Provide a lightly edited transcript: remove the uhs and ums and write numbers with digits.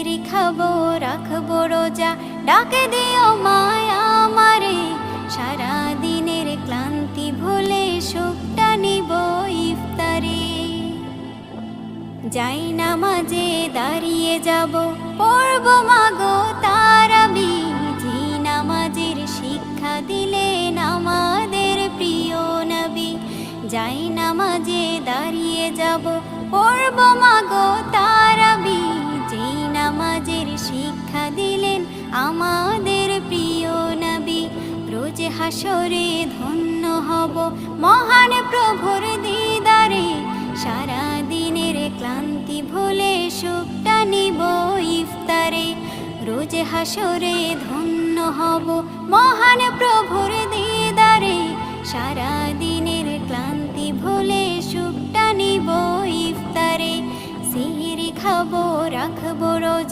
সিহরি খাবো রাখবো রোজা, ডাকে দিও মায়া আমারে। সারা দিনের ক্লান্তি ভুলে সুখটা নিব ইফতারে। যাই নামাজে দাঁড়িয়ে যাব, পড়ব মাগো তারাবি। যে নামাজের শিক্ষা দিলেন আমাদের প্রিয় নবী। যাই নামাজে দাঁড়িয়ে যাব, পড়ব মাগো তারাবি। যে নামাজের শিক্ষা দিলেন আমাদের প্রিয় নবী। রোজ হাসরে ধন্য হব মহান প্রভুর দিদারে। সারা দিনের ক্লান্তি ভুলে সুখটা নিব ইফতারে। রোজ হাসরে ধন্য হব মহান প্রভুর দিদারে। সারা দিনের ক্লান্তি ভুলে সুখটা নিব ইফতারে। সিহরি খাবো রাখবো রোজা।